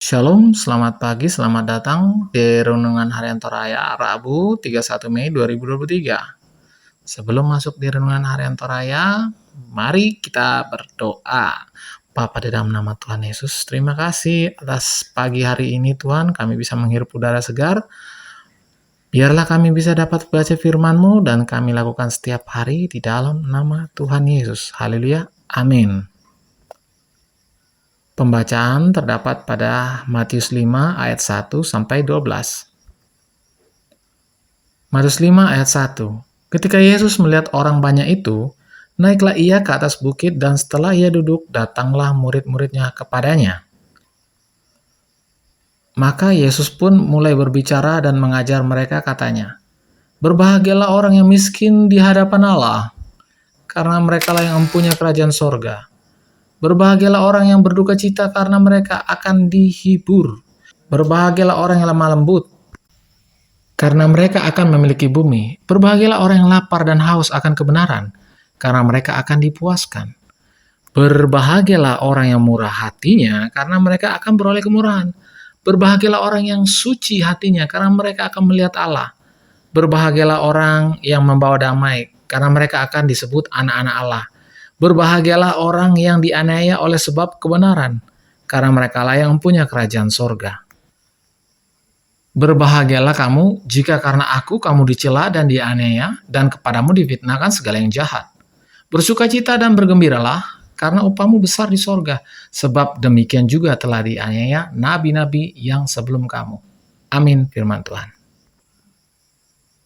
Shalom, selamat pagi, selamat datang di Renungan Harian Toraya Rabu 31 Mei 2023. Sebelum masuk di Renungan Harian Toraya, mari kita berdoa. Bapa di dalam nama Tuhan Yesus, terima kasih atas pagi hari ini Tuhan, kami bisa menghirup udara segar. Biarlah kami bisa dapat baca firman-Mu dan kami lakukan setiap hari di dalam nama Tuhan Yesus. Haleluya, amin. Pembacaan terdapat pada Matius 5 ayat 1 sampai 12. Matius 5 ayat 1. Ketika Yesus melihat orang banyak itu, naiklah ia ke atas bukit dan setelah ia duduk, datanglah murid-muridnya kepadanya. Maka Yesus pun mulai berbicara dan mengajar mereka katanya, "Berbahagialah orang yang miskin di hadapan Allah, karena merekalah yang mempunyai kerajaan sorga. Berbahagialah orang yang berduka cita karena mereka akan dihibur. Berbahagialah orang yang lemah lembut, karena mereka akan memiliki bumi. Berbahagialah orang yang lapar dan haus akan kebenaran, karena mereka akan dipuaskan. Berbahagialah orang yang murah hatinya, karena mereka akan beroleh kemurahan. Berbahagialah orang yang suci hatinya, karena mereka akan melihat Allah. Berbahagialah orang yang membawa damai, karena mereka akan disebut anak-anak Allah. Berbahagialah orang yang dianiaya oleh sebab kebenaran, karena merekalah yang mempunyai kerajaan sorga. Berbahagialah kamu jika karena aku kamu dicela dan dianiaya, dan kepadamu difitnahkan segala yang jahat. Bersukacita dan bergembiralah, karena upahmu besar di sorga, sebab demikian juga telah dianiaya nabi-nabi yang sebelum kamu. Amin, firman Tuhan.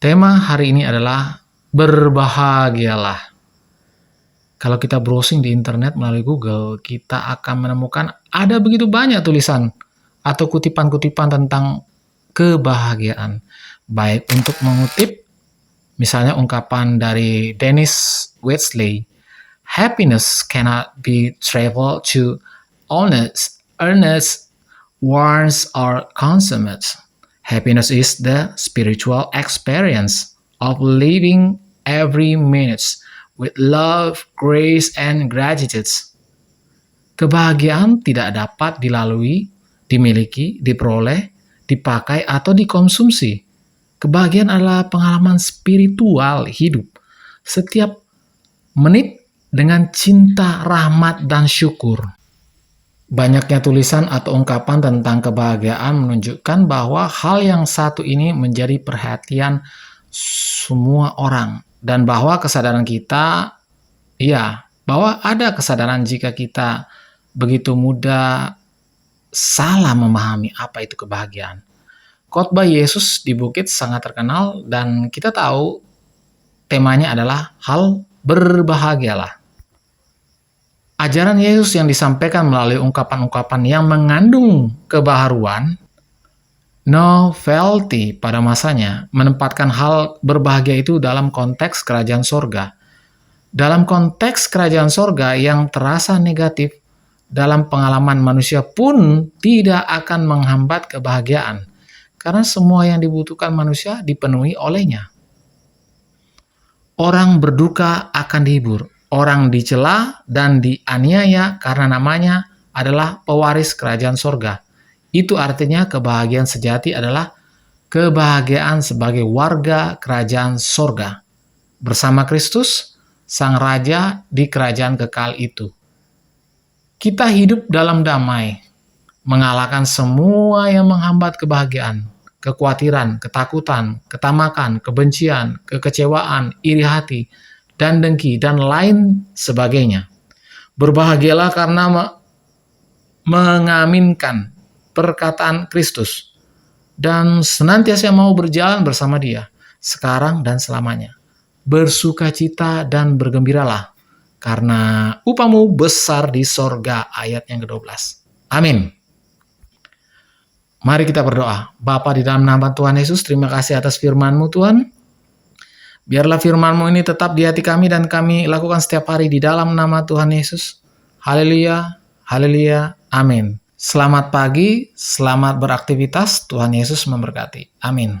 Tema hari ini adalah berbahagialah. Kalau kita browsing di internet melalui Google, kita akan menemukan ada begitu banyak tulisan atau kutipan-kutipan tentang kebahagiaan. Baik untuk mengutip, misalnya ungkapan dari Dennis Waitley, "Happiness cannot be traveled to honest, earnest, wants, or consummate. Happiness is the spiritual experience of living every minute with love, grace, and gratitude." Kebahagiaan tidak dapat dilalui, dimiliki, diperoleh, dipakai, atau dikonsumsi. Kebahagiaan adalah pengalaman spiritual hidup setiap menit dengan cinta, rahmat, dan syukur. Banyaknya tulisan atau ungkapan tentang kebahagiaan menunjukkan bahwa hal yang satu ini menjadi perhatian semua orang. Dan bahwa kesadaran kita, bahwa ada kesadaran jika kita begitu mudah salah memahami apa itu kebahagiaan. Khotbah Yesus di bukit sangat terkenal dan kita tahu temanya adalah hal berbahagialah. Ajaran Yesus yang disampaikan melalui ungkapan-ungkapan yang mengandung kebaharuan, novelty pada masanya, menempatkan hal berbahagia itu dalam konteks kerajaan sorga. Dalam konteks kerajaan sorga yang terasa negatif, dalam pengalaman manusia pun tidak akan menghambat kebahagiaan, karena semua yang dibutuhkan manusia dipenuhi olehnya. Orang berduka akan dihibur, orang dicela dan dianiaya karena namanya adalah pewaris kerajaan sorga. Itu artinya kebahagiaan sejati adalah kebahagiaan sebagai warga kerajaan sorga. Bersama Kristus, Sang Raja di kerajaan kekal itu. Kita hidup dalam damai, mengalahkan semua yang menghambat kebahagiaan, kekhawatiran, ketakutan, ketamakan, kebencian, kekecewaan, iri hati, dan dengki, dan lain sebagainya. Berbahagialah karena mengaminkan perkataan Kristus dan senantiasa mau berjalan bersama Dia sekarang dan selamanya. Bersukacita dan bergembiralah karena upahmu besar di sorga, ayat yang ke-12. Amin. Mari kita berdoa. Bapa di dalam nama Tuhan Yesus, terima kasih atas firman-Mu Tuhan. Biarlah firman-Mu ini tetap di hati kami dan kami lakukan setiap hari di dalam nama Tuhan Yesus. Haleluya, haleluya, amin. Selamat pagi, selamat beraktivitas, Tuhan Yesus memberkati. Amin.